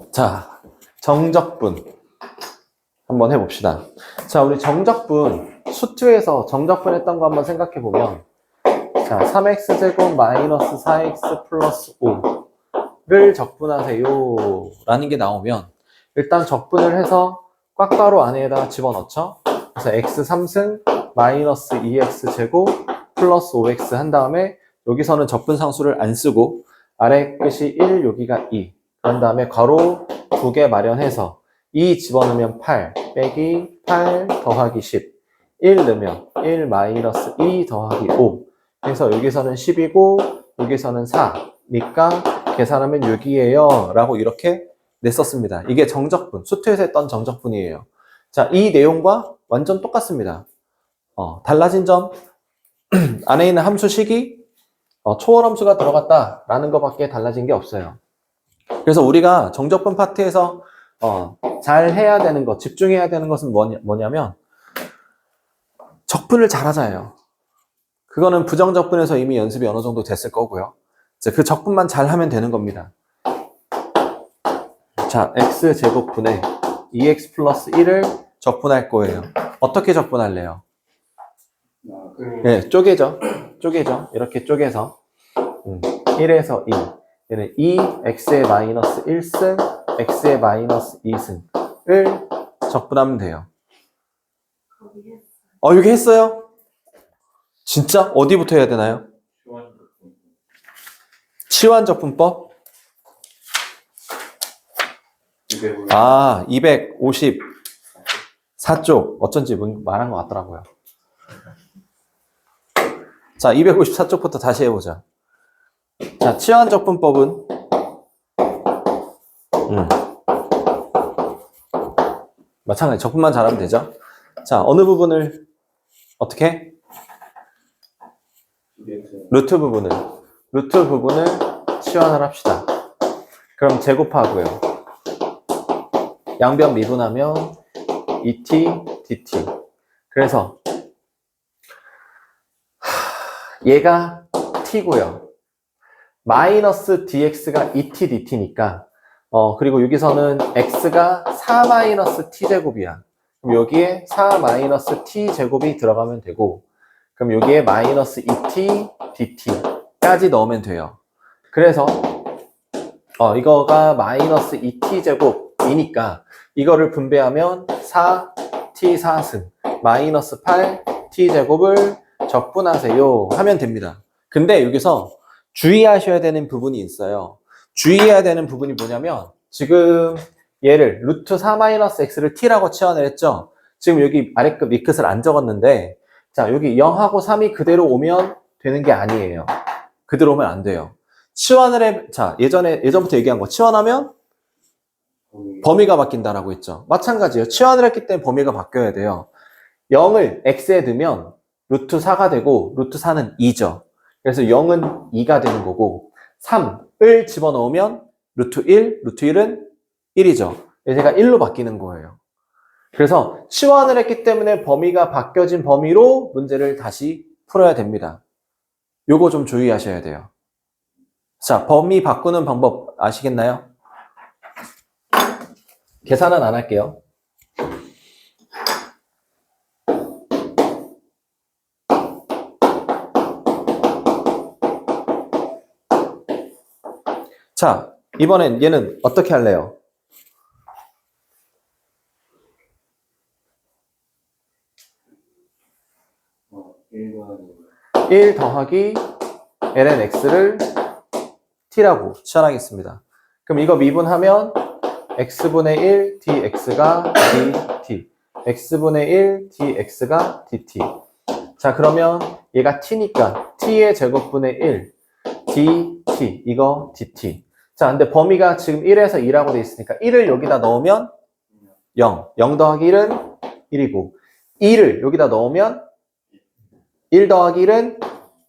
자, 정적분 한번 해봅시다. 자, 우리 정적분 수투에서 정적분 했던 거 한번 생각해 보면, 자, 3x제곱 마이너스 4x 플러스 5를 적분하세요 라는 게 나오면, 일단 적분을 해서 꽉가로 안에다가 집어넣죠. 그래서 x 3승 마이너스 2x제곱 플러스 5x 한 다음에 여기서는 적분상수를 안 쓰고 아래 끝이 1, 여기가 2. 그런 다음에 괄호 2개 마련해서 2 집어넣으면 8 빼기 8 더하기 10. 1 넣으면 1 마이너스 2 더하기 5. 그래서 여기서는 10이고 여기서는 4니까 계산하면 6이에요 라고 이렇게 냈었습니다. 이게 정적분, 수투에서 했던 정적분이에요. 자, 이 내용과 완전 똑같습니다. 달라진 점 안에 있는 함수식이 초월함수가 들어갔다라는 것밖에 달라진 게 없어요. 그래서 우리가 정적분 파트에서 잘 해야 되는 것, 집중해야 되는 것은 뭐냐면 적분을 잘 하자예요. 그거는 부정적분에서 이미 연습이 어느 정도 됐을 거고요. 그 적분만 잘 하면 되는 겁니다. 자, x제곱분에 2x 플러스 1을 적분할 거예요. 어떻게 적분할래요? 네, 쪼개죠. 이렇게 쪼개서 1에서 2. 얘는 2, x의 마이너스 1승, x의 마이너스 2승을 적분하면 돼요. 여기 했어요? 진짜? 어디부터 해야 되나요? 치환적분법? 254쪽. 어쩐지 말한 것 같더라고요. 자, 254쪽부터 다시 해보자. 자, 치환적분법은 마찬가지 적분만 잘하면 되죠. 자, 어느 부분을 어떻게? 루트 부분을 치환을 합시다. 그럼 제곱하고요. 양변 미분하면 2t, dt. 그래서 얘가 t고요. 마이너스 dx가 2t, dt니까 그리고 여기서는 x가 4 마이너스 t제곱이야. 그럼 여기에 4 마이너스 t제곱이 들어가면 되고, 그럼 여기에 마이너스 2t, dt까지 넣으면 돼요. 그래서 이거가 마이너스 2t제곱이니까 이거를 분배하면 4t4승 마이너스 8t제곱을 적분하세요 하면 됩니다. 근데 여기서 주의하셔야 되는 부분이 있어요. 주의해야 되는 부분이 뭐냐면, 지금 얘를 루트 4-x를 t라고 치환을 했죠. 지금 여기 아래급 밑끝을 안 적었는데, 자, 여기 0하고 3이 그대로 오면 되는 게 아니에요. 그대로 오면 안 돼요. 자, 예전부터 얘기한 거, 치환하면 범위가 바뀐다라고 했죠. 마찬가지예요. 치환을 했기 때문에 범위가 바뀌어야 돼요. 0을 x에 넣으면 루트 4가 되고, 루트 4는 2죠. 그래서 0은 2가 되는 거고, 3을 집어넣으면 루트 1, 루트 1은 1이죠. 얘가 1로 바뀌는 거예요. 그래서 치환을 했기 때문에 범위가 바뀌어진 범위로 문제를 다시 풀어야 됩니다. 요거 좀 주의하셔야 돼요. 자, 범위 바꾸는 방법 아시겠나요? 계산은 안 할게요. 자, 이번엔 얘는 어떻게 할래요? (1 더하기 ln x를 t라고 치환하겠습니다. 그럼 이거 미분하면 x분의 1 dx가 dt, x분의 1 dx가 dt. 자, 그러면 얘가 t니까 t의 제곱분의 1 dt, 이거 dt. 자, 근데 범위가 지금 1에서 2라고 돼 있으니까 1을 여기다 넣으면 0, 0 더하기 1은 1이고, 2를 여기다 넣으면 1 더하기 1은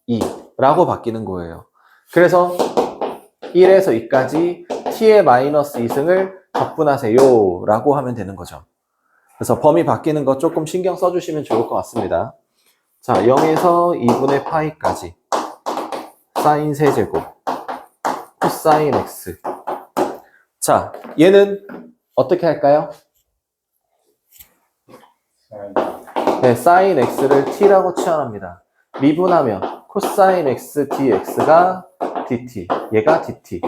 2라고 바뀌는 거예요. 그래서 1에서 2까지 t의 마이너스 2승을 적분하세요 라고 하면 되는 거죠. 그래서 범위 바뀌는 거 조금 신경 써주시면 좋을 것 같습니다. 자, 0에서 2분의 파이까지 사인 세제곱 코사인 x. 자, 얘는 어떻게 할까요? 네, sin x를 t라고 치환합니다. 미분하면 코사인 x dx가 dt, 얘가 dt.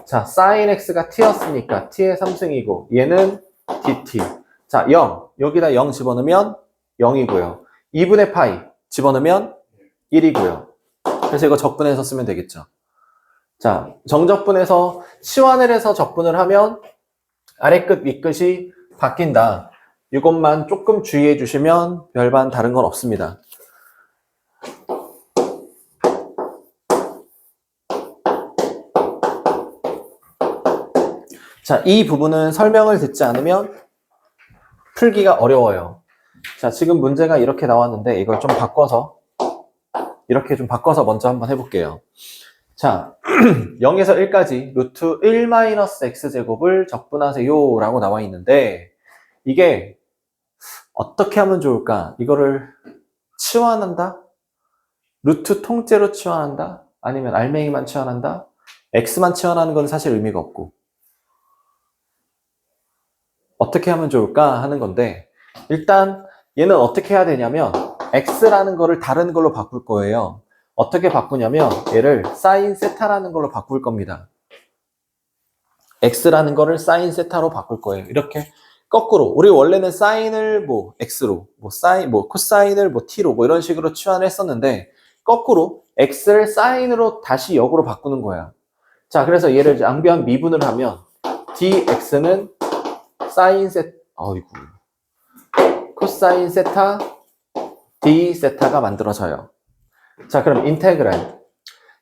자, sin x가 t였으니까 t의 3승이고 얘는 dt. 자, 0, 여기다 0 집어넣으면 0이고요. 2분의 파이 집어넣으면 1이고요. 그래서 이거 적분해서 쓰면 되겠죠. 자, 정적분해서 치환을 해서 적분을 하면 아래끝 윗끝이 바뀐다. 이것만 조금 주의해 주시면 별반 다른 건 없습니다. 자, 이 부분은 설명을 듣지 않으면 풀기가 어려워요. 자, 지금 문제가 이렇게 나왔는데 이걸 좀 바꿔서 이렇게 좀 바꿔서 먼저 한번 해볼게요. 자, 0에서 1까지 루트 1-x제곱을 적분하세요 라고 나와 있는데 이게 어떻게 하면 좋을까? 이거를 치환한다? 루트 통째로 치환한다? 아니면 알맹이만 치환한다? x만 치환하는 건 사실 의미가 없고 어떻게 하면 좋을까 하는 건데 일단 얘는 어떻게 해야 되냐면 x라는 거를 다른 걸로 바꿀 거예요. 어떻게 바꾸냐면 얘를 sin 세타라는 걸로 바꿀 겁니다. x라는 거를 sin 세타로 바꿀 거예요. 이렇게 거꾸로 우리 원래는 sine을 뭐 x로 코사인을 t로 이런 식으로 치환을 했었는데 거꾸로 x를 sine으로 다시 역으로 바꾸는 거야. 자, 그래서 얘를 양변 미분을 하면 dx는 sin 세타 코사인 세타 d 세타가 만들어져요. 자, 그럼 인테그랄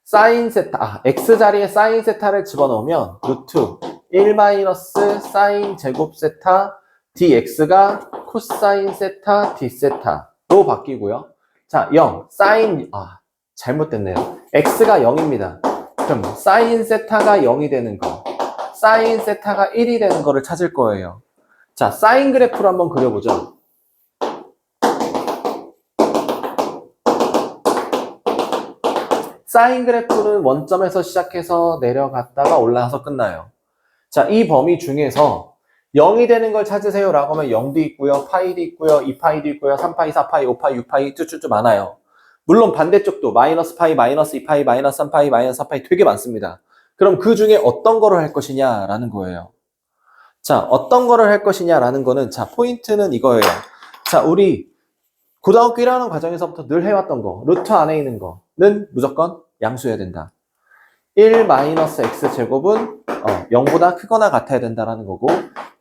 sin 세타 x 자리에 sin 세타를 집어넣으면 루트 1-sin 제곱 세타 dx가 코사인 세타 d 세타로 바뀌고요. 자, 0 sin 잘못됐네요. x가 0입니다. 그럼 sin 세타가 0이 되는 거, sin 세타가 1이 되는 거를 찾을 거예요. 자, 사인 그래프로 한번 그려보죠. 사인 그래프는 원점에서 시작해서 내려갔다가 올라와서 끝나요. 자, 이 범위 중에서 0이 되는 걸 찾으세요 라고 하면 0도 있고요, 파이도 있고요, 2파이도 있고요, 3파이, 4파이, 5파이, 6파이 쭈쭈쭈 많아요. 물론 반대쪽도 마이너스 파이, 마이너스 2파이, 마이너스 3파이, 마이너스 4파이 되게 많습니다. 그럼 그 중에 어떤 거를 할 것이냐라는 거예요. 자, 어떤 거를 할 것이냐라는 거는 자, 포인트는 이거예요. 자, 우리 고등학교 1학년 과정에서부터 늘 해왔던 거, 루트 안에 있는 거는 무조건 양수해야 된다. 1-x제곱은 0보다 크거나 같아야 된다라는 거고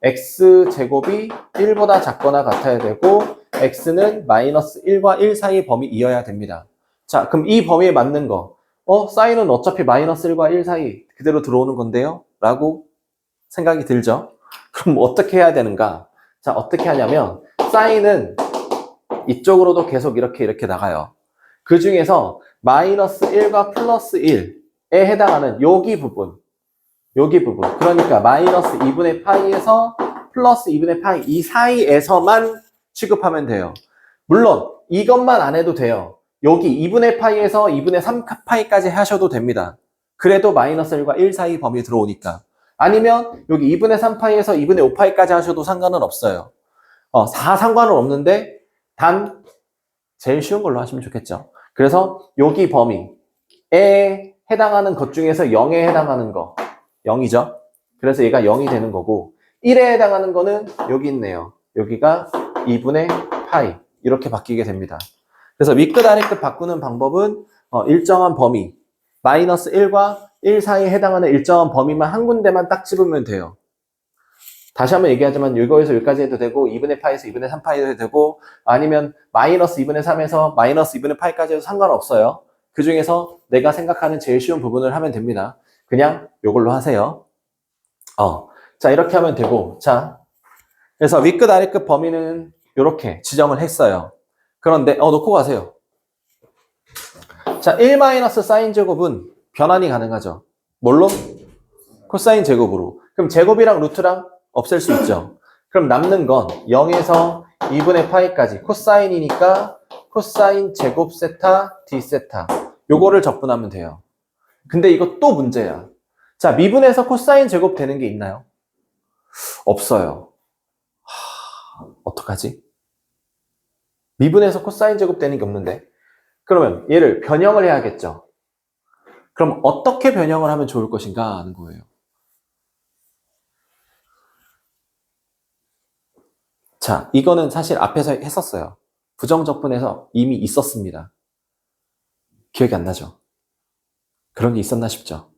x제곱이 1보다 작거나 같아야 되고 x는 마이너스 1과 1 사이 범위이어야 됩니다. 자, 그럼 이 범위에 맞는 거 사인은 어차피 마이너스 1과 1 사이 그대로 들어오는 건데요? 라고 생각이 들죠? 그럼 어떻게 해야 되는가? 자, 어떻게 하냐면 사인은 이쪽으로도 계속 이렇게 나가요. 그 중에서 마이너스 1과 플러스 1에 해당하는 여기 부분 그러니까 마이너스 2분의 파이에서 플러스 2분의 파이 이 사이에서만 취급하면 돼요. 물론 이것만 안 해도 돼요. 여기 2분의 파이에서 2분의 3파이까지 하셔도 됩니다. 그래도 마이너스 1과 1 사이 범위에 들어오니까. 아니면 여기 2분의 3파이에서 2분의 5파이까지 하셔도 상관은 없어요. 다 상관은 없는데 단 제일 쉬운 걸로 하시면 좋겠죠. 그래서 여기 범위에 해당하는 것 중에서 0에 해당하는 거 0이죠. 그래서 얘가 0이 되는 거고 1에 해당하는 거는 여기 있네요. 여기가 2분의 파이 이렇게 바뀌게 됩니다. 그래서 윗끝 아래끝 바꾸는 방법은 일정한 범위 마이너스 1과 1 사이에 해당하는 일정한 범위만 한 군데만 딱 집으면 돼요. 다시 한번 얘기하자면 이거에서 여기까지 해도 되고 2분의 파이에서 2분의 3파이 해도 되고 아니면 마이너스 2분의 3에서 마이너스 2분의 파이까지 해도 상관없어요. 그 중에서 내가 생각하는 제일 쉬운 부분을 하면 됩니다. 그냥 이걸로 하세요. 자, 이렇게 하면 되고 자, 그래서 윗끝 아래끝 범위는 이렇게 지정을 했어요. 그런데 놓고 가세요. 자, 1-사인 제곱은 변환이 가능하죠. 뭘로? 코사인 제곱으로. 그럼 제곱이랑 루트랑 없앨 수 있죠. 그럼 남는 건 0에서 2분의 파이까지 코사인이니까 코사인 제곱 세타 d 세타 요거를 적분하면 돼요. 근데 이거 또 문제야. 자, 미분에서 코사인 제곱 되는 게 있나요? 없어요. 어떡하지? 미분에서 코사인 제곱 되는 게 없는데. 그러면 얘를 변형을 해야겠죠. 그럼 어떻게 변형을 하면 좋을 것인가 하는 거예요. 자, 이거는 사실 앞에서 했었어요. 부정적분에서 이미 있었습니다. 기억이 안 나죠? 그런 게 있었나 싶죠?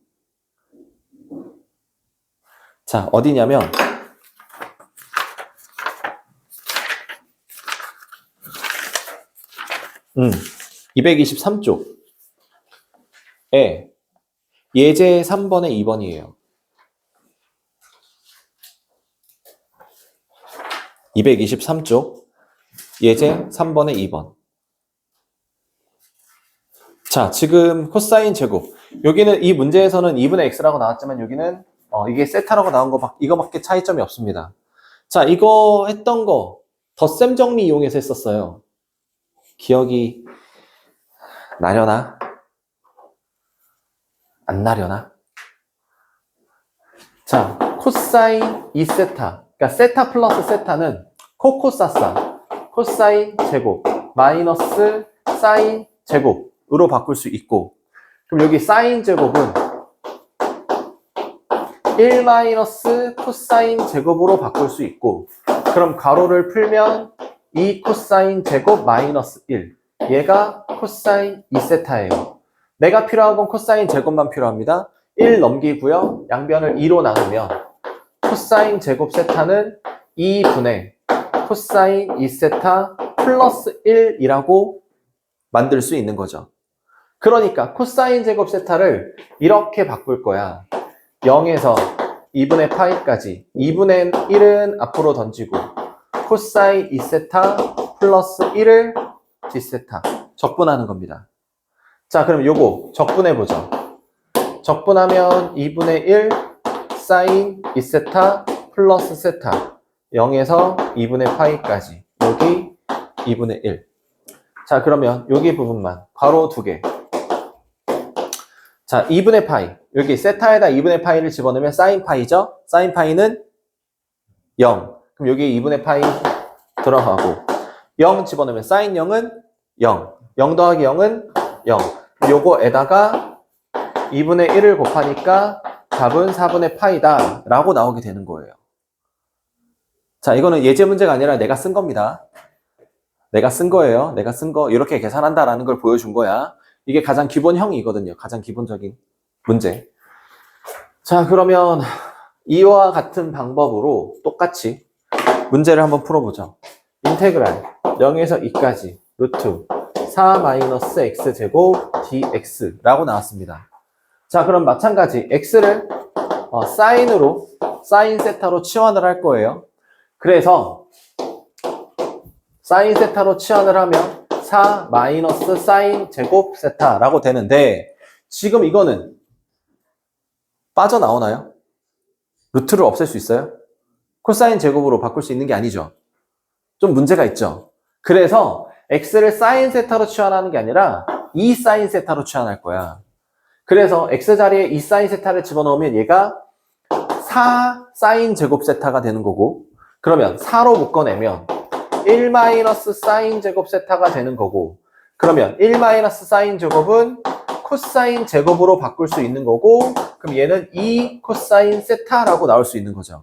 자, 어디냐면 223쪽에 예제 3번에 2번이에요. 223쪽 예제 3번에 2번. 자, 지금 코사인 제곱. 여기는 이 문제에서는 2분의 x라고 나왔지만 여기는 이게 세타라고 나온 거 이거밖에 차이점이 없습니다. 자, 이거 했던 거 덧셈 정리 이용해서 했었어요. 기억이 나려나? 안 나려나? 자, 코사인 2세타. 그러니까 세타 플러스 세타는 코코사사, 코사인 제곱, 마이너스 사인 제곱으로 바꿀 수 있고, 그럼 여기 사인 제곱은 1 마이너스 코사인 제곱으로 바꿀 수 있고, 그럼 가로를 풀면 2 코사인 제곱 마이너스 1. 얘가 코사인 2세타예요. 내가 필요한 건 코사인 제곱만 필요합니다. 1 넘기고요. 양변을 2로 나누면 코사인 제곱 세타는 2분의 코사인 2세타 플러스 1이라고 만들 수 있는 거죠. 그러니까 코사인 제곱 세타를 이렇게 바꿀 거야. 0에서 2분의 파이까지 2분의 1은 앞으로 던지고 코사인 2세타 플러스 1을 D세타 적분하는 겁니다. 자, 그럼 요거 적분해보죠. 적분하면 2분의 1 사인 2세타 플러스 세타 0에서 2분의 파이까지 여기 2분의 1. 자, 그러면 여기 부분만 괄호 2개. 자, 2분의 파이. 여기 세타에다 2분의 파이를 집어넣으면 사인 파이죠? 사인 파이는 0. 그럼 여기 2분의 파이 들어가고 0 집어넣으면 사인 0은 0. 0 더하기 0은 0. 요거에다가 2분의 1을 곱하니까 답은 4분의 파이다 라고 나오게 되는 거예요. 자, 이거는 예제 문제가 아니라 내가 쓴 겁니다. 내가 쓴 거예요. 내가 쓴 거 이렇게 계산한다라는 걸 보여준 거야. 이게 가장 기본형이거든요. 가장 기본적인 문제. 자, 그러면 이와 같은 방법으로 똑같이 문제를 한번 풀어보죠. 인테그랄 0에서 2까지 루트 4-x제곱 dx라고 나왔습니다. 자, 그럼 마찬가지 x를 사인으로 사인 세타로 치환을 할 거예요. 그래서 사인 세타로 치환을 하면 4 마이너스 사인 제곱 세타라고 되는데 지금 이거는 빠져나오나요? 루트를 없앨 수 있어요? 코사인 제곱으로 바꿀 수 있는 게 아니죠. 좀 문제가 있죠. 그래서 x를 사인 세타로 치환하는 게 아니라 2 사인 세타로 치환할 거야. 그래서 x 자리에 2 사인 세타를 집어넣으면 얘가 4 사인 제곱 세타가 되는 거고, 그러면 4로 묶어내면 1 마이너스 사인 제곱 세타가 되는 거고, 그러면 1 마이너스 사인 제곱은 코사인 제곱으로 바꿀 수 있는 거고, 그럼 얘는 2 코사인 세타라고 나올 수 있는 거죠.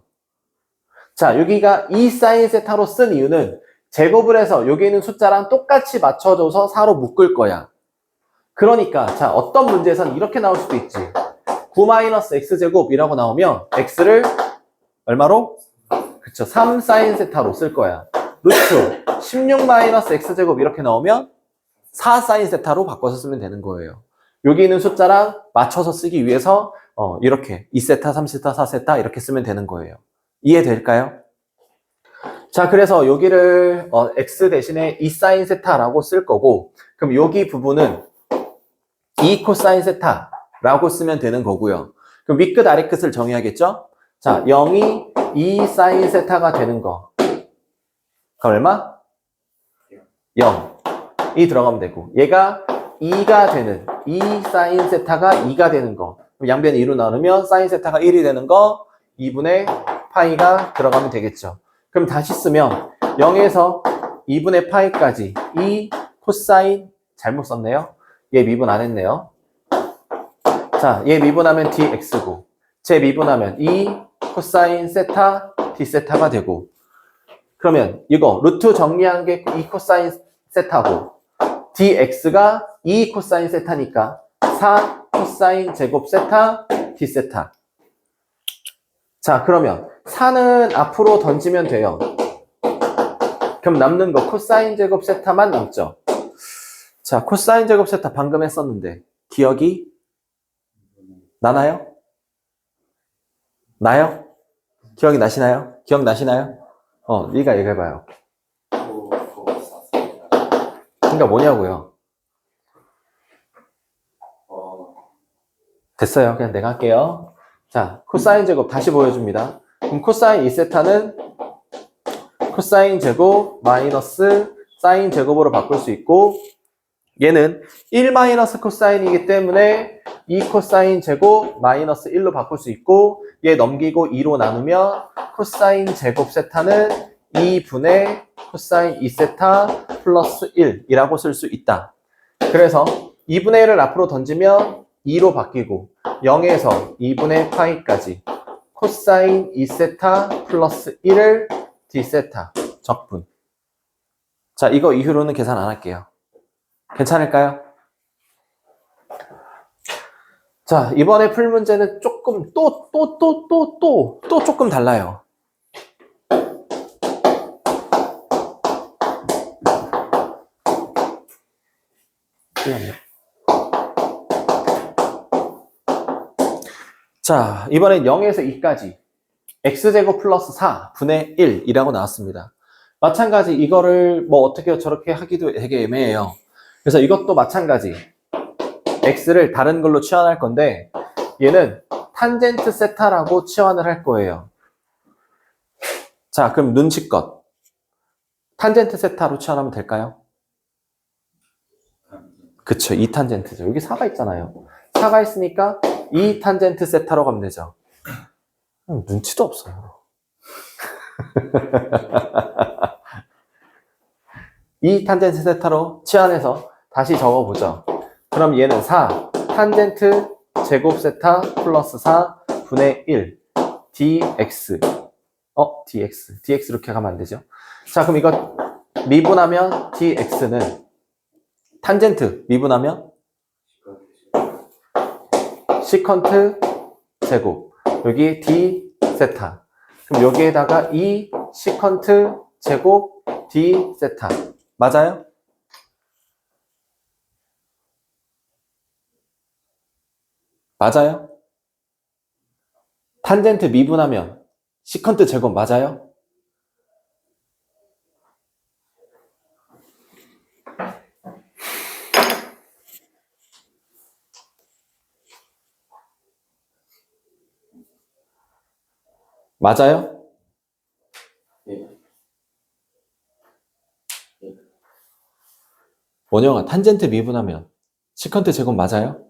자, 여기가 2 사인 세타로 쓴 이유는 제곱을 해서 여기 있는 숫자랑 똑같이 맞춰줘서 4로 묶을 거야. 그러니까 자, 어떤 문제에선 이렇게 나올 수도 있지. 9-x제곱이라고 나오면 x를 얼마로? 그쵸, 3 사인 세타로 쓸 거야. 루트 16-x제곱 이렇게 나오면 4 사인 세타로 바꿔서 쓰면 되는 거예요. 여기 있는 숫자랑 맞춰서 쓰기 위해서 이렇게 2세타, 3세타, 4세타 이렇게 쓰면 되는 거예요. 이해될까요? 자, 그래서 여기를 x 대신에 2 사인 세타라고 쓸 거고, 그럼 여기 부분은 2 코사인 세타라고 쓰면 되는 거고요. 그럼 윗끝 아래끝을 정의하겠죠? 자, 0이 2 사인 세타가 되는 거. 그럼 얼마? 0이 들어가면 되고, 얘가 2가 되는 2 사인 세타가 2가 되는 거. 그럼 양변이 2로 나누면 사인 세타가 1이 되는 거 2분의 파이가 들어가면 되겠죠. 그럼 다시 쓰면 0에서 2분의 파이까지 이 코사인 잘못 썼네요. 얘 미분 안 했네요. 자, 얘 미분하면 dx고 제 미분하면 이 코사인 세타 d 세타가 되고 그러면 이거 루트 정리한 게 이 코사인 세타고 dx가 2 코사인 세타니까 4 코사인 제곱 세타 d 세타. 자, 그러면 4는 앞으로 던지면 돼요. 그럼 남는 거 코사인 제곱 세타만 남죠. 자, 코사인 제곱 세타 방금 했었는데 기억이 나나요? 나요? 기억이 나시나요? 기억나시나요? 네가 얘기해봐요. 그러니까 뭐냐고요? 됐어요. 그냥 내가 할게요. 자, 코사인 제곱 다시 보여줍니다. 그럼 코사인 2세타는 코사인 제곱 마이너스 사인 제곱으로 바꿀 수 있고 얘는 1 마이너스 코사인이기 때문에 2 코사인 제곱 마이너스 1로 바꿀 수 있고 얘 넘기고 2로 나누면 코사인 제곱 세타는 2분의 코사인 2세타 플러스 1이라고 쓸 수 있다. 그래서 2분의 1을 앞으로 던지면 2로 바뀌고 0에서 2분의 파이까지 코사인 2세타 플러스 1을 d세타 적분. 자, 이거 이후로는 계산 안 할게요. 괜찮을까요? 자, 이번에 풀 문제는 조금 또 조금 달라요. 자, 이번엔 0에서 2까지 x제곱 플러스 4분의 1이라고 나왔습니다. 마찬가지 이거를 뭐 어떻게 저렇게 하기도 되게 애매해요. 그래서 이것도 마찬가지 x를 다른 걸로 치환할 건데 얘는 탄젠트 세타라고 치환을 할 거예요. 자, 그럼 눈치껏 탄젠트 세타로 치환하면 될까요? 그쵸, 2탄젠트죠. 여기 4가 있잖아요. 4가 있으니까 2탄젠트 세타로 가면 되죠. 눈치도 없어요. 2탄젠트 세타로 치환해서 다시 적어보죠. 그럼 얘는 4 탄젠트 제곱 세타 플러스 4 분의 1 dx dx 이렇게 가면 안 되죠. 자, 그럼 이거 미분하면 dx는 탄젠트 미분하면 시컨트 제곱 여기 d 세타 그럼 여기에다가 2 시컨트 제곱 d 세타 맞아요? 맞아요? 탄젠트 미분하면 시컨트 제곱 맞아요? 맞아요? 원영아, 탄젠트 미분하면 시컨트 제곱 맞아요?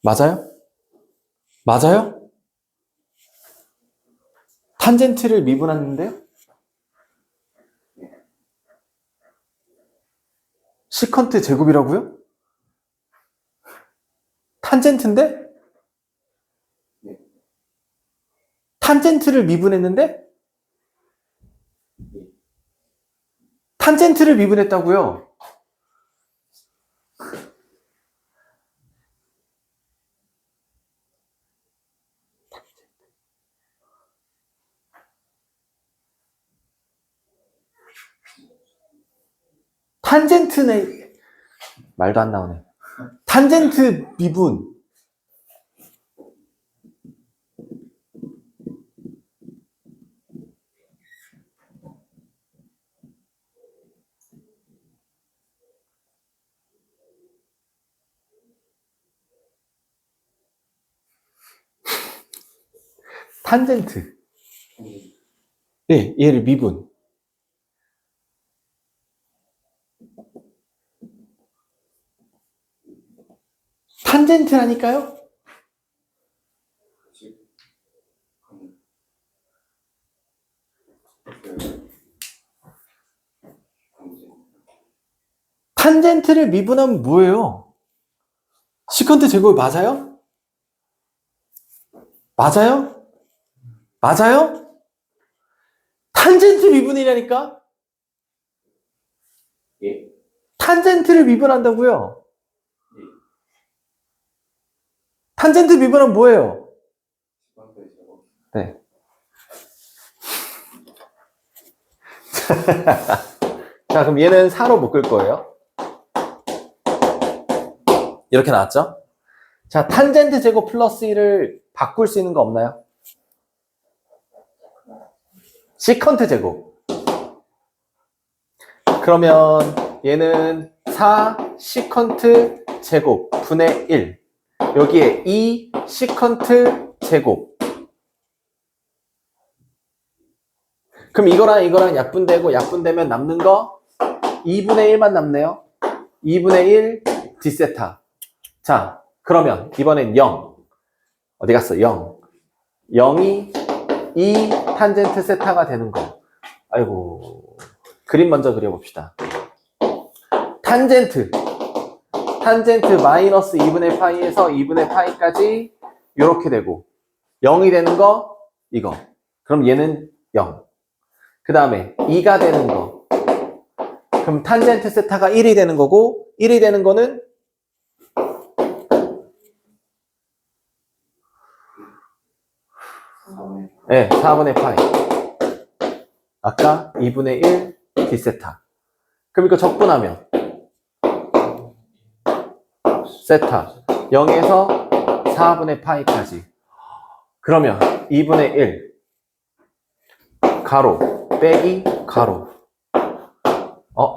맞아요? 맞아요? 탄젠트를 미분하는데요? 시컨트 제곱이라고요? 탄젠트인데? 탄젠트를 미분했는데? 탄젠트를 미분했다고요? 탄젠트네 말도 안 나오네. 탄젠트 미분 탄젠트 예, 얘를 미분 탄젠트라니까요? 탄젠트를 미분하면 뭐예요? 시컨트 제곱이 맞아요? 맞아요? 맞아요? 탄젠트 미분이라니까? 예. 탄젠트를 미분한다고요? 탄젠트 미분은 뭐예요? 네. 자, 그럼 얘는 4로 묶을 거예요. 이렇게 나왔죠? 자, 탄젠트 제곱 플러스 1을 바꿀 수 있는 거 없나요? 시컨트 제곱. 그러면 얘는 4 시컨트 제곱 분의 1. 여기에 2 시컨트 제곱. 그럼 이거랑 약분되고 약분되면 남는 거 2분의 1만 남네요. 2분의 1 d세타. 자, 그러면 이번엔 0. 어디 갔어? 0. 0이 2 탄젠트 세타가 되는 거. 아이고. 그림 먼저 그려봅시다. 탄젠트 마이너스 2분의 파이에서 2분의 파이까지 이렇게 되고 0이 되는 거 이거. 그럼 얘는 0. 그 다음에 2가 되는 거. 그럼 탄젠트 세타가 1이 되는 거고 1이 되는 거는 네, 4분의 파이. 아까 2분의 1 d세타. 그럼 이거 적분하면 세타 0에서 4분의 파이까지. 그러면 2분의 1 가로 빼기 가로.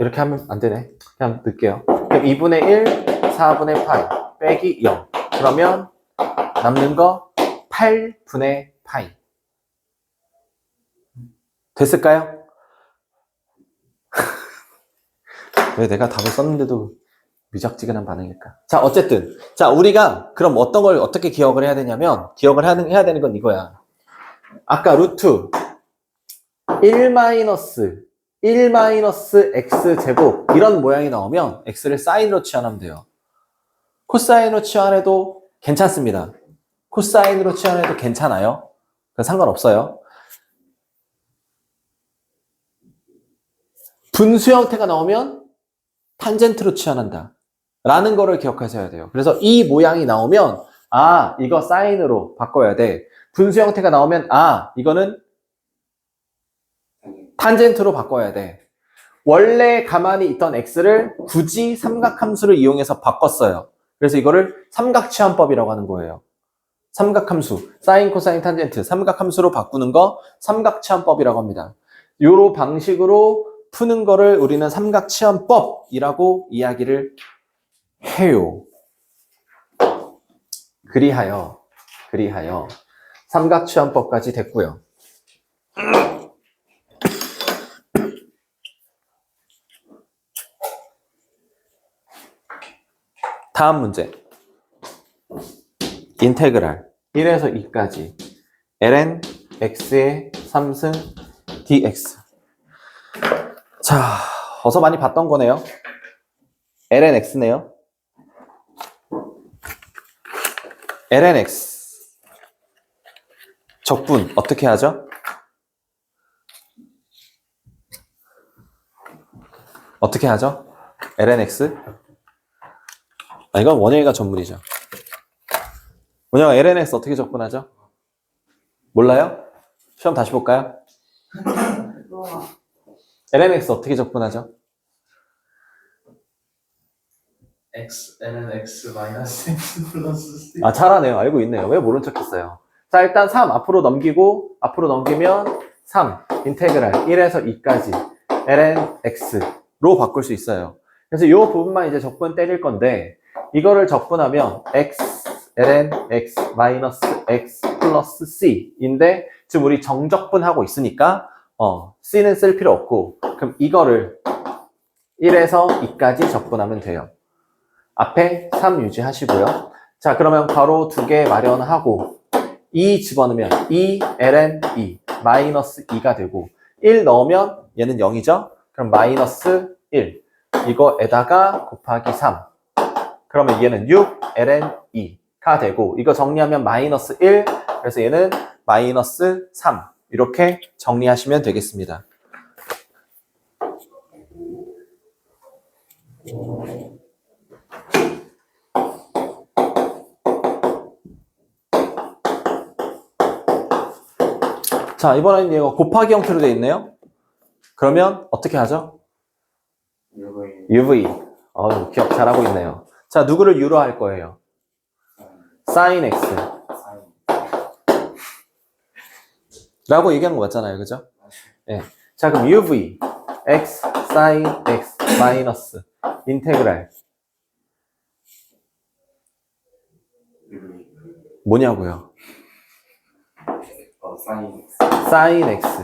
이렇게 하면 안 되네. 그냥 넣을게요. 그럼 2분의 1 4분의 파이 빼기 0. 그러면 남는 거 8분의 파이. 됐을까요? 왜 내가 답을 썼는데도 미적지근한 반응일까? 자, 어쨌든. 자, 우리가 그럼 어떤 걸 어떻게 기억을 해야 되냐면, 기억을 해야 되는 건 이거야. 아까 루트 1 x 제곱 이런 모양이 나오면 x를 사인으로 치환하면 돼요. 코사인으로 치환해도 괜찮습니다. 코사인으로 치환해도 괜찮아요. 상관없어요. 분수 형태가 나오면 탄젠트로 치환한다 라는 거를 기억하셔야 돼요. 그래서 이 모양이 나오면 이거 사인으로 바꿔야 돼. 분수 형태가 나오면 이거는 탄젠트로 바꿔야 돼. 원래 가만히 있던 x를 굳이 삼각함수를 이용해서 바꿨어요. 그래서 이거를 삼각치환법이라고 하는 거예요. 삼각함수, 사인, 코사인, 탄젠트, 삼각함수로 바꾸는 거 삼각치환법이라고 합니다. 요런 방식으로 푸는 거를 우리는 삼각치환법이라고 이야기를 해요. 그리하여 삼각치환법까지 됐고요. 다음 문제. 인테그랄 1에서 2까지 ln x의 3승 dx. 자, 어서 많이 봤던 거네요. ln x네요. ln x 적분 어떻게 하죠? 어떻게 하죠? ln x? 이건 원영이가 전문이죠. 원영아, ln x 어떻게 적분하죠? 몰라요? 시험 다시 볼까요? ln x 어떻게 적분하죠? ln x 마이너스 x 플러스 c. 잘하네요. 알고 있네요. 왜 모른 척 했어요? 자, 일단 3 앞으로 넘기면 3 인테그랄 1에서 2까지 ln x로 바꿀 수 있어요. 그래서 이 부분만 이제 적분 때릴 건데 이거를 적분하면 x ln x 마이너스 x 플러스 c인데 지금 우리 정적분하고 있으니까 c는 쓸 필요 없고 그럼 이거를 1에서 2까지 적분하면 돼요. 앞에 3 유지하시고요. 자, 그러면 괄호 2개 마련하고 2 집어넣으면 2 ln 2 마이너스 2가 되고 1 넣으면 얘는 0이죠? 그럼 마이너스 1 이거에다가 곱하기 3 그러면 얘는 6 ln 2가 되고 이거 정리하면 마이너스 1 그래서 얘는 마이너스 3 이렇게 정리하시면 되겠습니다. 자, 이번에는 이거 곱하기 형태로 되어 있네요. 그러면 어떻게 하죠? UV. 기억 잘하고 있네요. 자, 누구를 U로 할 거예요? sin X. 라고 얘기한 거 맞잖아요. 그죠? 네. 자, 그럼 UV. X, sin X, 마이너스. 인테그랄. 뭐냐고요? sin X.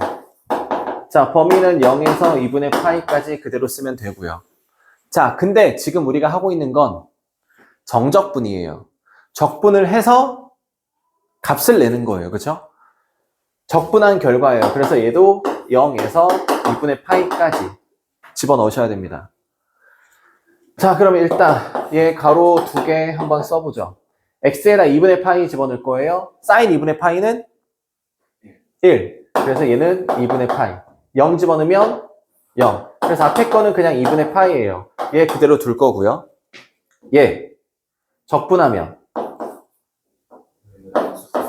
자, 범위는 0에서 2분의 파이까지 그대로 쓰면 되고요. 자, 근데 지금 우리가 하고 있는 건 정적분이에요. 적분을 해서 값을 내는 거예요. 그렇죠? 적분한 결과예요. 그래서 얘도 0에서 2분의 파이까지 집어넣으셔야 됩니다. 자, 그러면 일단 얘 가로 2개 한번 써보죠. x에다 2분의 파이 집어넣을 거예요. sin 2분의 파이는 1. 그래서 얘는 2분의 파이. 0 집어넣으면 0. 그래서 앞에 거는 그냥 2분의 파이예요. 얘 그대로 둘 거고요. 얘 적분하면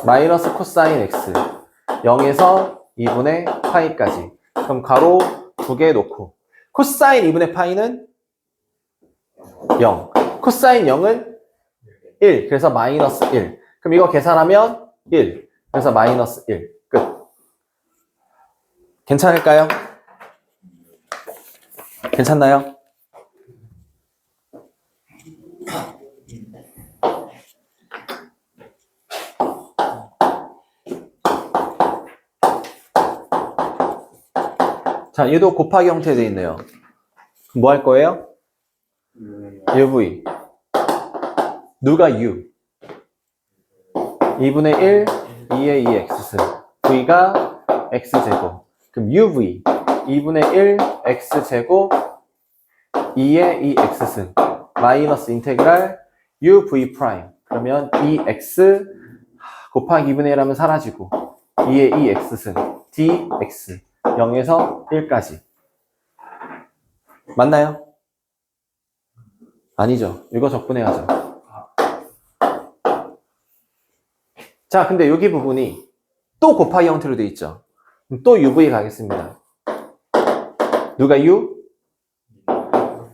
마이너스 코사인 x 0에서 2분의 파이까지. 그럼 가로 2개 놓고 코사인 2분의 파이는 0. 코사인 0은 1. 그래서 마이너스 1. 그럼 이거 계산하면 1. 그래서 마이너스 1. 끝. 괜찮을까요? 괜찮나요? 자, 얘도 곱하기 형태에 되어 있네요. 뭐 할 거예요? UV. 누가 U? 2분의 1, 2의 2x승. V가 x제곱. 그럼 UV. 2분의 1, x제곱, 2의 2x승. 마이너스 인테그랄 UV 프라임. 그러면 2x 곱하기 2분의 1 하면 사라지고 2의 2x승. dx. 0에서 1까지. 맞나요? 아니죠. 이거 적분해야죠. 자, 근데 여기 부분이 또 곱하기 형태로 되어 있죠. 또 UV 가겠습니다. 누가 U?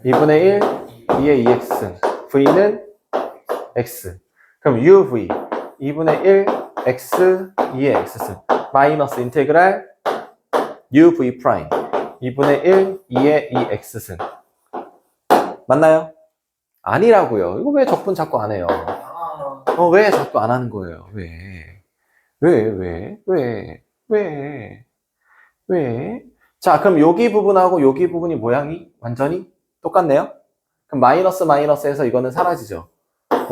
2분의 1, 2의 2x. V는 x. 그럼 UV 2분의 1, x, 2의 x승. 마이너스 인테그랄 UV 프라임 2분의 1, 2의 2x승. 맞나요? 아니라고요. 이거 왜 적분 자꾸 안 해요? 왜 자꾸 안 하는 거예요? 왜? 자, 그럼 여기 부분하고 여기 부분이 모양이 완전히 똑같네요? 그럼 마이너스에서 이거는 사라지죠?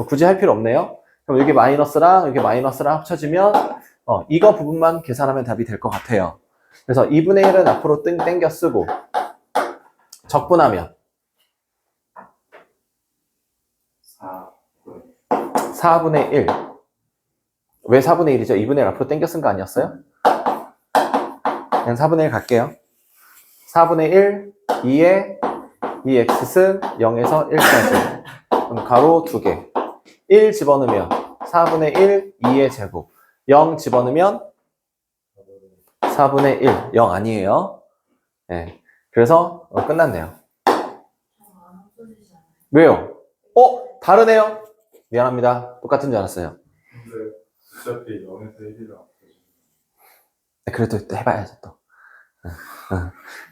굳이 할 필요 없네요? 그럼 여기 마이너스랑 여기 마이너스랑 합쳐지면 이거 부분만 계산하면 답이 될 것 같아요. 그래서 2분의 1은 앞으로 땡겨 쓰고 적분하면 4분의 1. 왜 4분의 1이죠? 2분의 1 앞으로 땡겨 쓴 거 아니었어요? 그냥 4분의 1 갈게요. 4분의 1, 2의 2x승 0에서 1까지. 그럼 가로 2개. 1 집어넣으면 4분의 1, 2의 제곱. 0 집어넣으면 4분의 1. 0 아니에요. 네. 그래서 끝났네요. 왜요? 다르네요. 미안합니다. 똑같은 줄 알았어요. 근데 어차피 0에서 1이라 그래도 또 해봐야죠 또.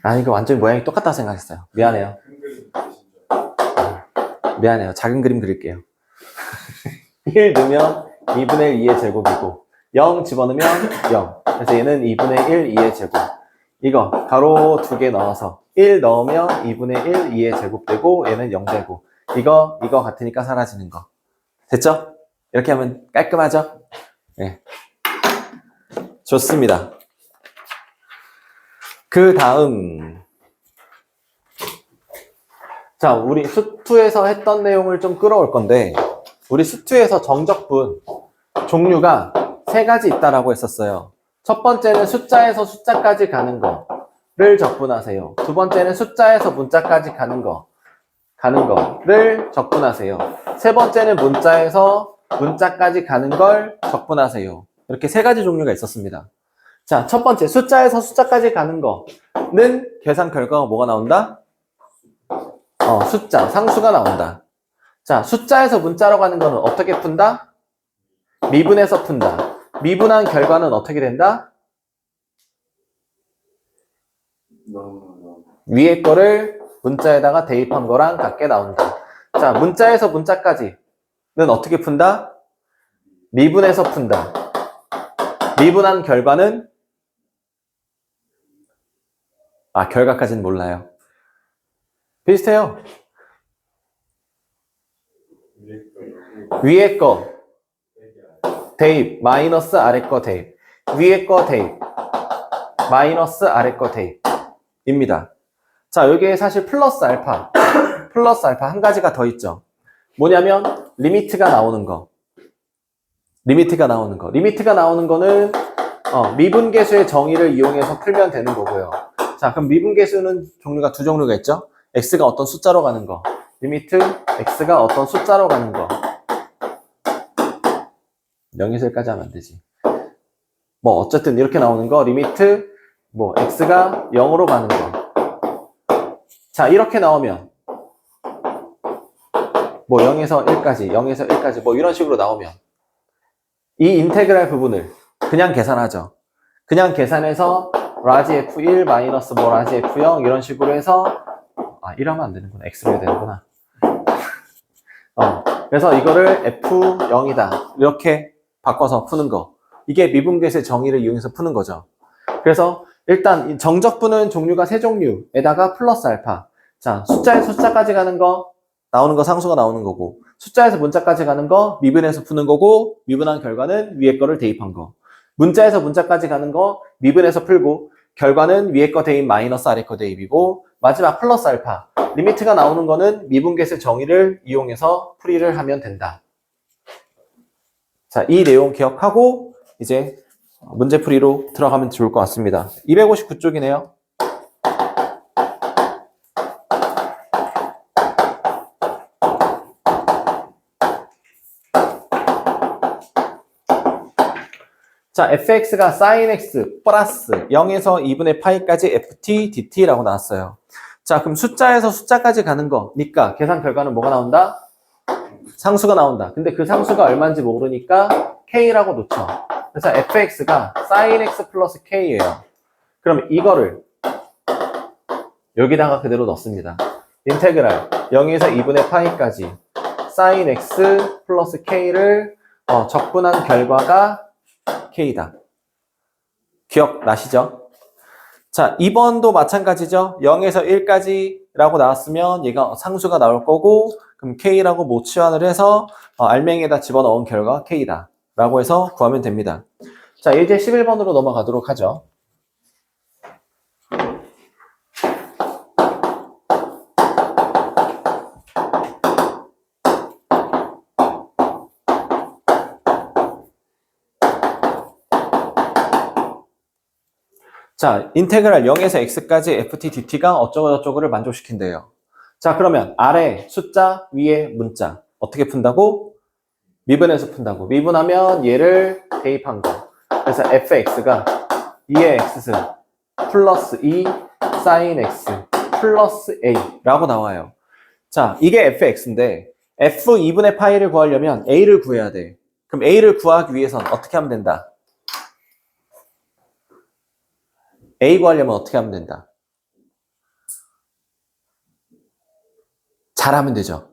아니 이거 완전히 모양이 똑같다고 생각했어요. 미안해요. 큰 그림 그리신 줄 미안해요. 작은 그림 그릴게요. 1 넣으면 2분의 1, 2의 제곱이고 0 집어넣으면 0. 그래서 얘는 2분의 1, 2의 제곱. 이거 가로 2개 넣어서 1 넣으면 2분의 1, 2의 제곱 되고 얘는 0 되고 이거 같으니까 사라지는 거. 됐죠? 이렇게 하면 깔끔하죠? 네. 좋습니다. 그 다음. 자, 우리 수2에서 했던 내용을 좀 끌어올 건데, 우리 수2에서 정적분 종류가 3가지 있다라고 했었어요. 첫 번째는 숫자에서 숫자까지 가는 거를 적분하세요. 두 번째는 숫자에서 문자까지 가는 거를 적분하세요. 세 번째는 문자에서 문자까지 가는 걸 적분하세요. 이렇게 3가지 종류가 있었습니다. 자, 첫 번째, 숫자에서 숫자까지 가는 거는 계산 결과가 뭐가 나온다? 숫자, 상수가 나온다. 자, 숫자에서 문자로 가는 거는 어떻게 푼다? 미분해서 푼다. 미분한 결과는 어떻게 된다? 위에 거를 문자에다가 대입한 거랑 같게 나온다. 자, 문자에서 문자까지는 어떻게 푼다? 미분해서 푼다. 미분한 결과는 결과까지는 몰라요. 비슷해요. 위에 거 대입, 마이너스 아래 거 대입. 위에 거 대입, 마이너스 아래 거 대입입니다. 자, 여기에 사실 플러스 알파 한 가지가 더 있죠. 뭐냐면 리미트가 나오는 거. 리미트가 나오는 거는 미분계수의 정의를 이용해서 풀면 되는 거고요. 자, 그럼 미분계수는 종류가 2종류가 있죠. x가 어떤 숫자로 가는 거. 리미트 x가 어떤 숫자로 가는 거. 0에서 1까지 하면 안 되지. 어쨌든 이렇게 나오는 거. 리미트 x가 0으로 가는 거. 자, 이렇게 나오면 0에서 1까지 이런 식으로 나오면 이 인테그랄 부분을 그냥 계산하죠. 그냥 계산해서 라지 F1 마이너스 라지 F0 이런 식으로 해서 이러면 안 되는구나. x로 해야 되는구나. 그래서 이거를 F0이다. 이렇게 바꿔서 푸는 거. 이게 미분계수의 정의를 이용해서 푸는 거죠. 그래서 일단 이 정적분은 종류가 3종류에다가 플러스 알파. 자, 숫자에서 숫자까지 가는 거 나오는 거 상수가 나오는 거고, 숫자에서 문자까지 가는 거 미분해서 푸는 거고, 미분한 결과는 위에 거를 대입한 거. 문자에서 문자까지 가는 거 미분해서 풀고, 결과는 위에 거 대입 마이너스 아래 거 대입이고, 마지막 플러스 알파. 리미트가 나오는 거는 미분계수의 정의를 이용해서 풀이를 하면 된다. 자, 이 내용 기억하고 이제 문제풀이로 들어가면 좋을 것 같습니다. 259쪽이네요. 자, fx가 sin x 플러스 0에서 2분의 파이까지 ft dt라고 나왔어요. 자, 그럼 숫자에서 숫자까지 가는 거니까 계산 결과는 뭐가 나온다? 상수가 나온다. 근데 그 상수가 얼마인지 모르니까 k라고 놓죠. 그래서 fx가 sin x 플러스 k예요. 그럼 이거를 여기다가 그대로 넣습니다. 인테그랄 0에서 2분의 파이까지 sin x 플러스 k를 적분한 결과가 k다. 기억나시죠? 자, 2번도 마찬가지죠. 0에서 1까지라고 나왔으면 얘가 상수가 나올 거고, 그럼 k라고 모치환을 해서 알맹이에다 집어넣은 결과가 k다 라고 해서 구하면 됩니다. 자, 이제 11번으로 넘어가도록 하죠. 자, 인테그랄 0에서 x까지 ft dt가 어쩌고저쩌고를 만족시킨대요. 자, 그러면 아래 숫자, 위에 문자 어떻게 푼다고? 미분해서 푼다고. 미분하면 얘를 대입한 거. 그래서 fx가 2의 x승 플러스 2 sin x 플러스 a 라고 나와요. 자, 이게 fx인데 f2분의 파이를 구하려면 a를 구해야 돼. 그럼 a를 구하기 위해선 어떻게 하면 된다? A 구하려면 어떻게 하면 된다? 잘하면 되죠.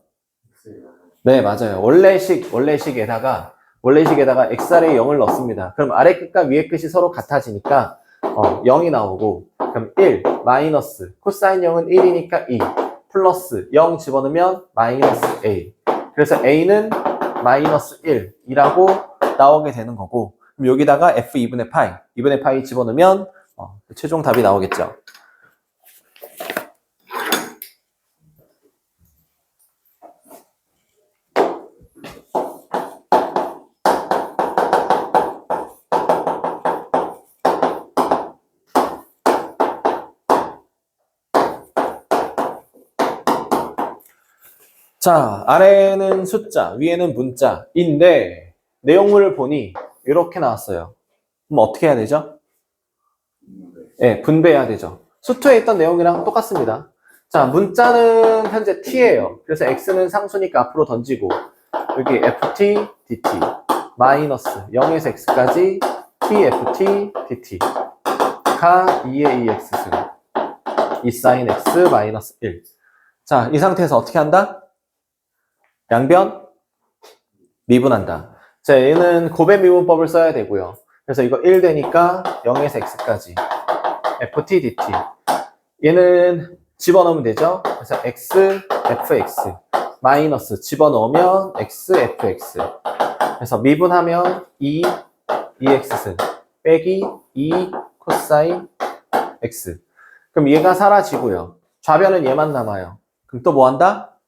네, 맞아요. 원래식에다가 xr에 0을 넣습니다. 그럼 아래 끝과 위에 끝이 서로 같아지니까 0이 나오고, 그럼 1 마이너스 코사인 0은 1이니까 2 플러스 0 집어넣으면 마이너스 a. 그래서 a는 마이너스 1이라고 나오게 되는 거고, 그럼 여기다가 f 2분의 파이, 2분의 파이 집어넣으면 최종 답이 나오겠죠. 자, 아래는 숫자, 위에는 문자인데 내용물을 보니 이렇게 나왔어요. 그럼 어떻게 해야 되죠? 네, 분배해야 되죠. 수투에 있던 내용이랑 똑같습니다. 자, 문자는 현재 t예요. 그래서 x는 상수니까 앞으로 던지고 여기 ft, dt 마이너스 0에서 x까지 tft, dt가 2의 2x승 2 sin x 마이너스 1. 자, 이 상태에서 어떻게 한다? 양변 미분한다. 자, 얘는 곱의 미분법을 써야 되고요. 그래서 이거 1 되니까 0에서 x까지 ft dt. 얘는 집어넣으면 되죠. 그래서 x fx 마이너스 집어넣으면 x fx. 그래서 미분하면 2x승 빼기 2 코사인 x. 그럼 얘가 사라지고요. 좌변은 얘만 남아요. 그럼 또 뭐 한다?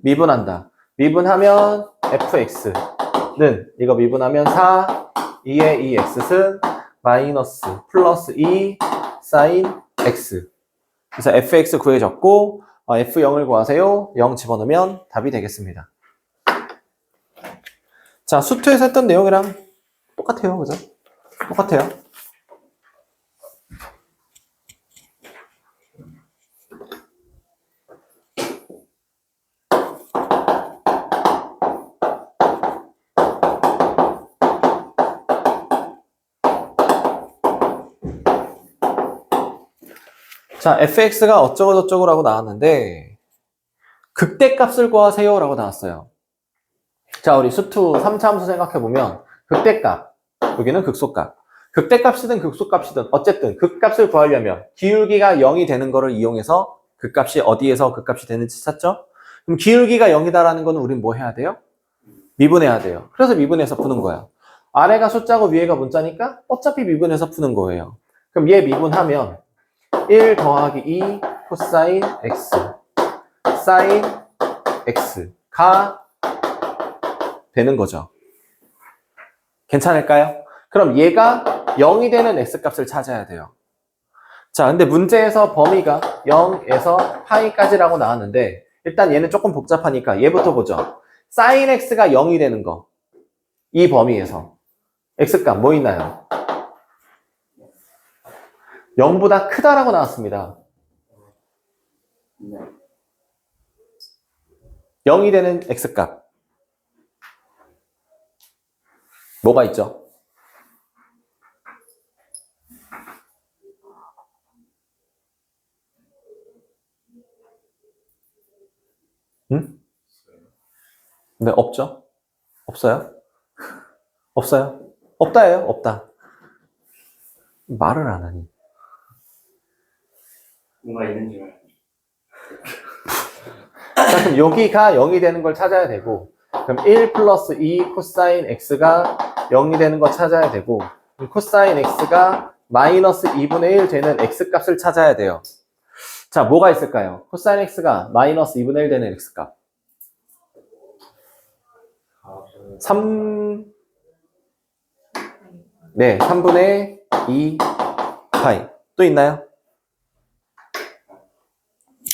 미분한다. 미분하면 fx는 이거 미분하면 4 2의 2x승 마이너스 플러스 2 사인 x. 그래서 fx 구해졌고 f0을 구하세요. 0 집어넣으면 답이 되겠습니다. 자, 수투에서 했던 내용이랑 똑같아요. 그죠? 똑같아요. 자, fx가 어쩌고 저쩌고 라고 나왔는데 극대값을 구하세요 라고 나왔어요. 자, 우리 수투 3차 함수 생각해보면 극대값, 여기는 극소값. 극대값이든 극소값이든 어쨌든 극값을 구하려면 기울기가 0이 되는 거를 이용해서 극값이 어디에서 극값이 되는지 찾죠? 그럼 기울기가 0이다라는 거는 우린 뭐 해야 돼요? 미분해야 돼요. 그래서 미분해서 푸는 거야. 아래가 숫자고 위에가 문자니까 어차피 미분해서 푸는 거예요. 그럼 얘 미분하면 1 더하기 2 코사인 x 사인 x가 되는 거죠. 괜찮을까요? 그럼 얘가 0이 되는 x값을 찾아야 돼요. 자, 근데 문제에서 범위가 0에서 파이까지라고 나왔는데 일단 얘는 조금 복잡하니까 얘부터 보죠. 사인 x가 0이 되는 거. 이 범위에서 x값 뭐 있나요? 0보다 크다라고 나왔습니다. 0이 되는 x값. 뭐가 있죠? 응? 네, 없죠? 없어요? 없어요? 없다예요? 없다. 말을 안 하니. 뭔가 있는 줄 알고. 자, 그럼 여기가 0이 되는 걸 찾아야 되고, 그럼 1 플러스 2 코사인 x가 0이 되는 거 찾아야 되고, 코사인 x가 마이너스 2분의 1 되는 x값을 찾아야 돼요. 자, 뭐가 있을까요? 코사인 x가 마이너스 2분의 1 되는 x값. 3, 네, 3분의 2 파이. 또 있나요?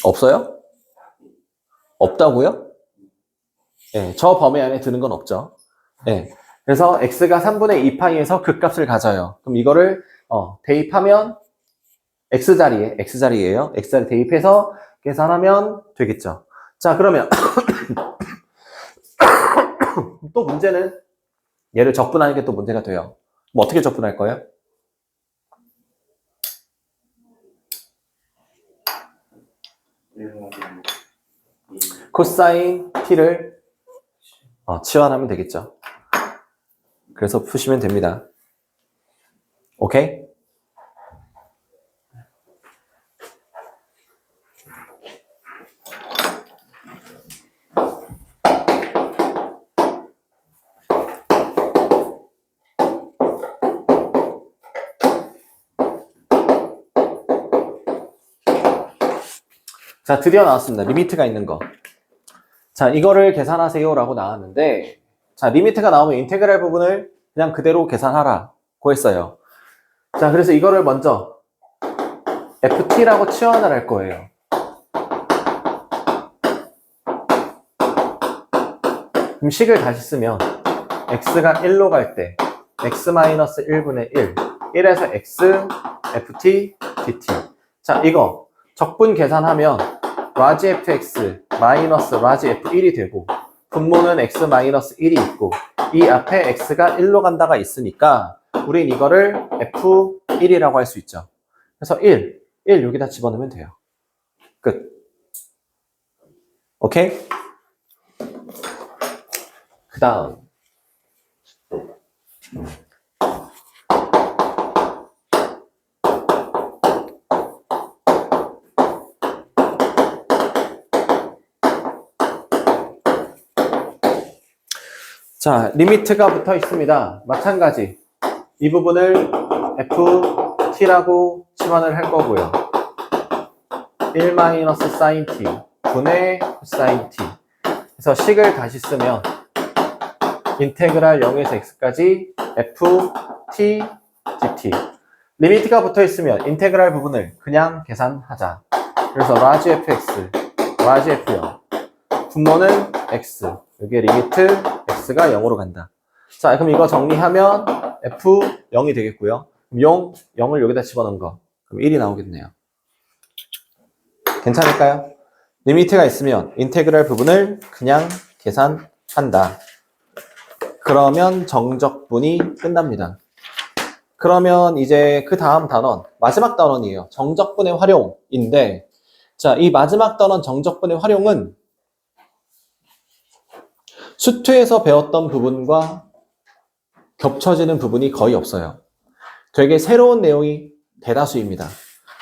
없어요? 없다고요? 네, 저 범위 안에 드는 건 없죠. 네, 그래서 x가 3분의 2파이에서 극값을 가져요. 그럼 이거를 대입하면 x자리예요. x자리 대입해서 계산하면 되겠죠. 자, 그러면 또 문제는 얘를 적분하는 게 또 문제가 돼요. 뭐 어떻게 적분할 거예요? 코사인 t를 치환하면 되겠죠. 그래서 푸시면 됩니다. 오케이? 자, 드디어 나왔습니다. 리미트가 있는 거. 자, 이거를 계산하세요 라고 나왔는데, 자, 리미트가 나오면 인테그랄 부분을 그냥 그대로 계산하라고 했어요. 자, 그래서 이거를 먼저 ft라고 치환을 할 거예요. 그럼 식을 다시 쓰면 x가 1로 갈 때 x-1분의 1, 1에서 x, ft, dt. 자, 이거 적분 계산하면 라지 fx 마이너스 라지 f1이 되고 분모는 x-1이 있고 이 앞에 x가 1로 간다가 있으니까 우린 이거를 f1이라고 할 수 있죠. 그래서 1 여기다 집어넣으면 돼요. 끝. 오케이? 그 다음 자, 리미트가 붙어 있습니다. 마찬가지 이 부분을 ft라고 치환을 할 거고요. 1-sin t 분의 sin t. 그래서 식을 다시 쓰면 인테그랄 0에서 x까지 ft dt. 리미트가 붙어 있으면 인테그랄 부분을 그냥 계산하자. 그래서 라지 fx, 라지 f0. 분모는 x. 여기에 리미트 x가 0으로 간다. 자, 그럼 이거 정리하면 f0이 되겠고요. 그럼 0을 여기다 집어넣은 거. 그럼 1이 나오겠네요. 괜찮을까요? 리미트가 있으면 인테그랄 부분을 그냥 계산한다. 그러면 정적분이 끝납니다. 그러면 이제 그 다음 단원, 마지막 단원이에요. 정적분의 활용인데, 자, 이 마지막 단원 정적분의 활용은 수투에서 배웠던 부분과 겹쳐지는 부분이 거의 없어요. 되게 새로운 내용이 대다수입니다.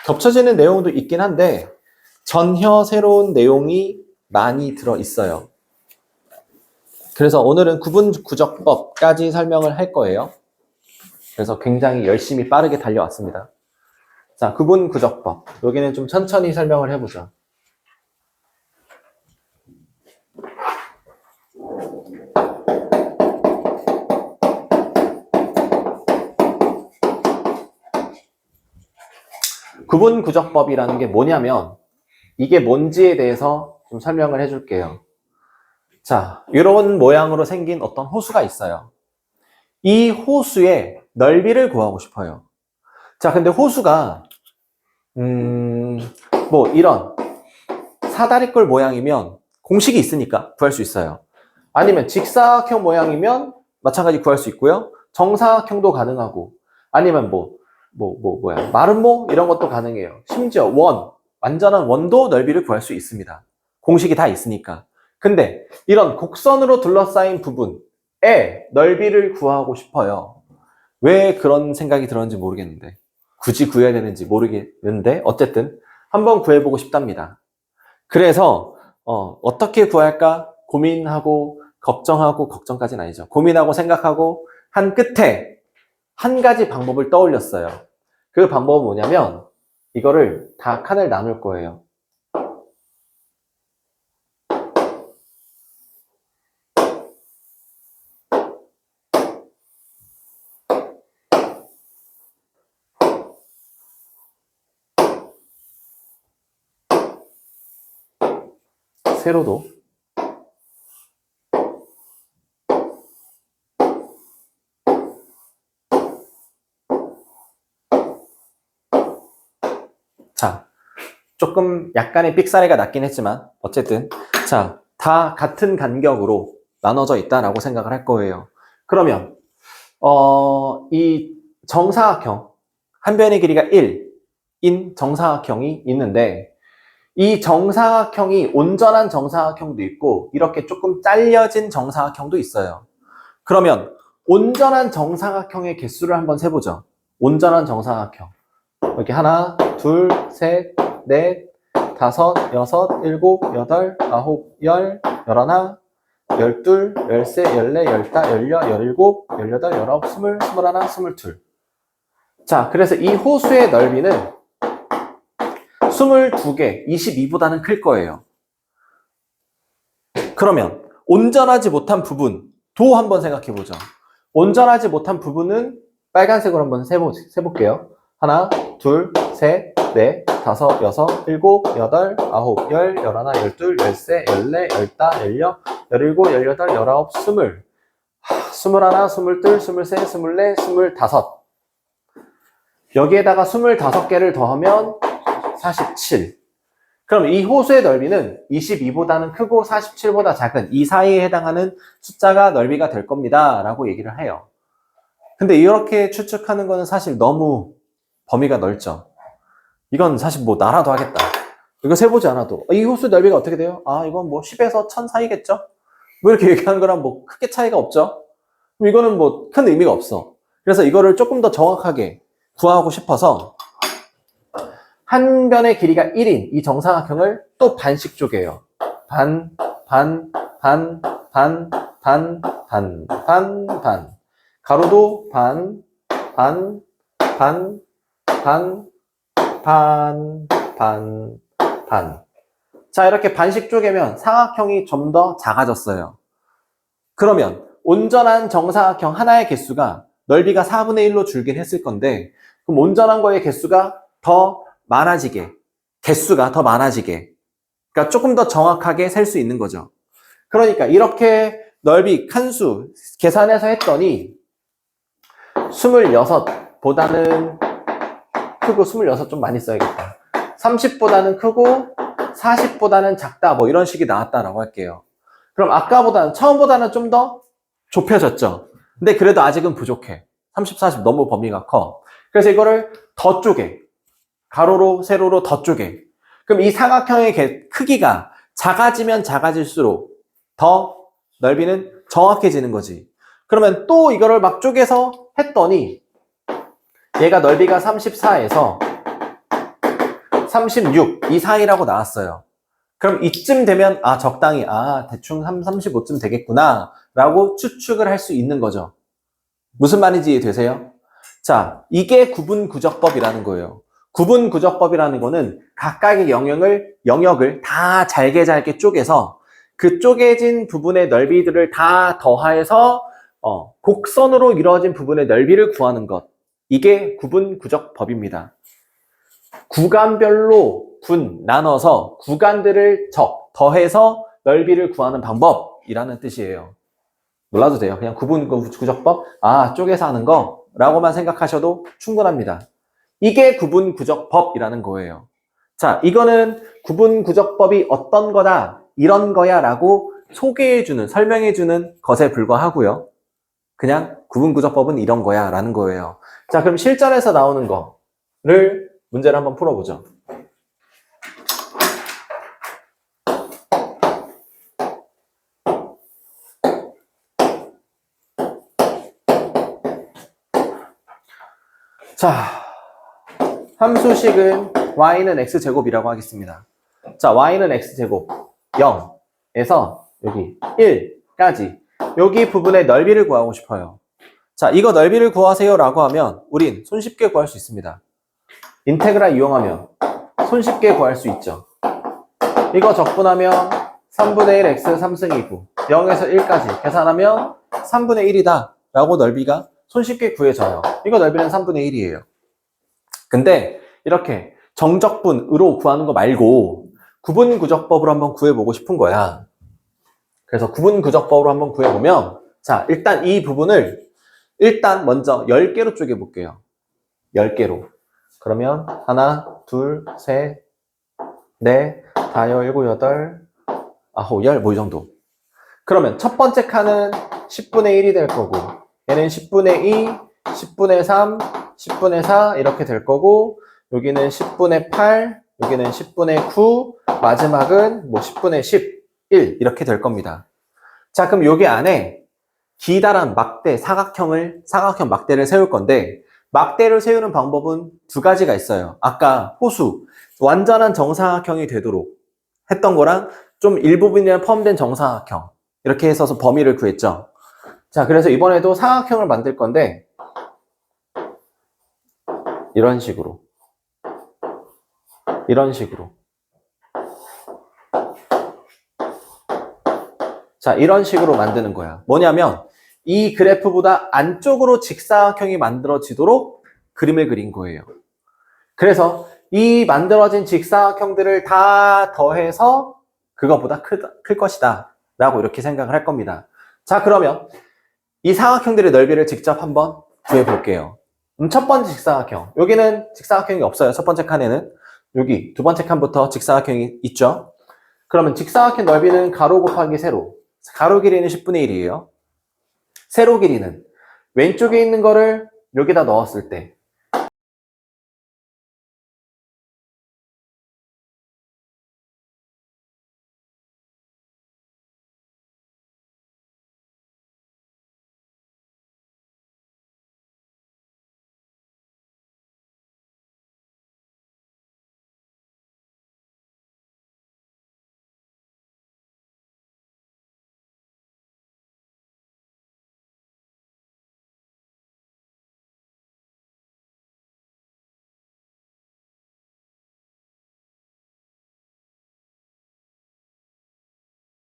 겹쳐지는 내용도 있긴 한데 전혀 새로운 내용이 많이 들어있어요. 그래서 오늘은 구분구적법까지 설명을 할 거예요. 그래서 굉장히 열심히 빠르게 달려왔습니다. 자, 구분구적법. 여기는 좀 천천히 설명을 해보죠. 구분구적법이라는 게 뭐냐면 이게 뭔지에 대해서 좀 설명을 해줄게요. 자, 이런 모양으로 생긴 어떤 호수가 있어요. 이 호수의 넓이를 구하고 싶어요. 자, 근데 호수가 뭐 이런 사다리꼴 모양이면 공식이 있으니까 구할 수 있어요. 아니면 직사각형 모양이면 마찬가지 구할 수 있고요. 정사각형도 가능하고 아니면 뭐야 마름모 이런 것도 가능해요. 심지어 완전한 원도 넓이를 구할 수 있습니다. 공식이 다 있으니까. 근데 이런 곡선으로 둘러싸인 부분의 넓이를 구하고 싶어요. 왜 그런 생각이 들었는지 모르겠는데 굳이 구해야 되는지 모르겠는데 어쨌든 한번 구해보고 싶답니다. 그래서 어떻게 구할까 고민하고 걱정까지는 아니죠. 고민하고 생각하고 한 끝에 한 가지 방법을 떠올렸어요. 그 방법은 뭐냐면 이거를 다 칸을 나눌 거예요. 세로도 자, 조금 약간의 삑사리가 났긴 했지만 어쨌든 자, 다 같은 간격으로 나눠져 있다라고 생각을 할 거예요. 그러면 이 정사각형 한 변의 길이가 1인 정사각형이 있는데 이 정사각형이 온전한 정사각형도 있고 이렇게 조금 잘려진 정사각형도 있어요. 그러면 온전한 정사각형의 개수를 한번 세보죠. 온전한 정사각형 이렇게 하나, 둘, 셋, 넷, 다섯, 여섯, 일곱, 여덟, 아홉, 열, 열하나, 열둘, 열세, 열네, 열다, 열여, 열일곱, 열여덟, 열아홉, 스물, 스물하나, 스물둘. 자, 그래서 이 호수의 넓이는 22개, 22보다는 클 거예요. 그러면 온전하지 못한 부분도 한번 생각해 보죠. 온전하지 못한 부분은 빨간색으로 한번 세볼게요. 하나, 둘, 셋, 넷, 다섯, 여섯, 일곱, 여덟, 아홉, 열, 열하나, 열둘, 열세, 열네, 열다, 열여, 열일곱, 열여덟, 열아홉, 스물. 스물하나, 스물둘, 스물세, 스물네, 스물다섯. 여기에다가 25개를 더하면 47. 그럼 이 호수의 넓이는 22보다는 크고 47보다 작은 이 사이에 해당하는 숫자가 넓이가 될 겁니다. 라고 얘기를 해요. 근데 이렇게 추측하는 거는 사실 너무 범위가 넓죠. 이건 사실 뭐 나라도 하겠다. 이거 세보지 않아도 이 호수 넓이가 어떻게 돼요? 아, 이건 뭐 10에서 1000 사이겠죠? 뭐 이렇게 얘기하는 거랑 뭐 크게 차이가 없죠? 그럼 이거는 뭐 큰 의미가 없어. 그래서 이거를 조금 더 정확하게 구하고 싶어서 한 변의 길이가 1인 이 정사각형을 또 반씩 쪼개요. 반, 반, 반, 반, 반, 반, 반, 반. 가로도 반, 반, 반, 반, 반, 반, 반. 자, 이렇게 반씩 쪼개면 사각형이 좀 더 작아졌어요. 그러면 온전한 정사각형 하나의 개수가 넓이가 4분의 1로 줄긴 했을 건데 그럼 온전한 거의 개수가 더 많아지게, 개수가 더 많아지게, 그러니까 조금 더 정확하게 셀 수 있는 거죠. 그러니까 이렇게 넓이 칸수 계산해서 했더니 26보다는 크고 26 좀 많이 써야겠다. 30보다는 크고 40보다는 작다 뭐 이런 식이 나왔다라고 할게요. 그럼 아까보다는 처음보다는 좀 더 좁혀졌죠. 근데 그래도 아직은 부족해. 30, 40 너무 범위가 커. 그래서 이거를 더 쪼개. 가로로 세로로 더 쪼개. 그럼 이 사각형의 크기가 작아지면 작아질수록 더 넓이는 정확해지는 거지. 그러면 또 이거를 막 쪼개서 했더니 얘가 넓이가 34에서 36 이 사이라고 나왔어요. 그럼 이쯤 되면 적당히 대충 35쯤 되겠구나 라고 추측을 할 수 있는 거죠. 무슨 말인지 이해되세요? 자, 이게 구분구적법이라는 거예요. 구분구적법이라는 거는 각각의 영역을 다 잘게 쪼개서 그 쪼개진 부분의 넓이들을 다 더해서 곡선으로 이루어진 부분의 넓이를 구하는 것. 이게 구분구적법입니다. 구간별로 나눠서 구간들을 더해서 넓이를 구하는 방법이라는 뜻이에요. 몰라도 돼요. 그냥 구분구적법, 쪼개서 하는 거 라고만 생각하셔도 충분합니다. 이게 구분구적법이라는 거예요. 자, 이거는 구분구적법이 어떤 거다, 이런 거야 라고 소개해주는, 설명해주는 것에 불과하고요. 그냥 구분구적법은 이런 거야 라는 거예요. 자, 그럼 실전에서 나오는 거를 문제를 한번 풀어보죠. 자, 함수식은 y는 x제곱이라고 하겠습니다. 자, y는 x제곱 0에서 여기 1까지 여기 부분의 넓이를 구하고 싶어요. 자, 이거 넓이를 구하세요 라고 하면 우린 손쉽게 구할 수 있습니다. 인테그랄 이용하면 손쉽게 구할 수 있죠. 이거 적분하면 3분의 1 x 3승 2구 0에서 1까지 계산하면 3분의 1이다 라고 넓이가 손쉽게 구해져요. 이거 넓이는 3분의 1이에요. 근데 이렇게 정적분으로 구하는 거 말고 구분구적법으로 한번 구해보고 싶은 거야. 그래서 구분구적법으로 한번 구해보면 자, 일단 이 부분을 먼저 10개로 쪼개볼게요. 10개로. 그러면 하나, 둘, 셋, 넷, 다여, 일곱, 여덟, 아홉, 열, 뭐 이 정도. 그러면 첫 번째 칸은 10분의 1이 될 거고 얘는 10분의 2, 10분의 3, 10분의 4 이렇게 될 거고 여기는 10분의 8, 여기는 10분의 9, 마지막은 뭐 10분의 11 이렇게 될 겁니다. 자, 그럼 여기 안에 기다란 사각형 막대를 세울 건데 막대를 세우는 방법은 두 가지가 있어요. 아까 호수, 완전한 정사각형이 되도록 했던 거랑 좀 일부분이나 포함된 정사각형 이렇게 해서 범위를 구했죠. 자, 그래서 이번에도 사각형을 만들 건데 이런 식으로 이런 식으로. 자, 이런 식으로 만드는 거야. 뭐냐면 이 그래프보다 안쪽으로 직사각형이 만들어지도록 그림을 그린 거예요. 그래서 이 만들어진 직사각형들을 다 더해서 그거보다 클 것이다 라고 이렇게 생각을 할 겁니다. 자, 그러면 이 사각형들의 넓이를 직접 한번 구해볼게요. 첫 번째 직사각형, 여기는 직사각형이 없어요. 첫 번째 칸에는. 여기 두 번째 칸부터 직사각형이 있죠. 그러면 직사각형 넓이는 가로 곱하기 세로. 가로 길이는 10분의 1이에요. 세로 길이는 왼쪽에 있는 거를 여기다 넣었을 때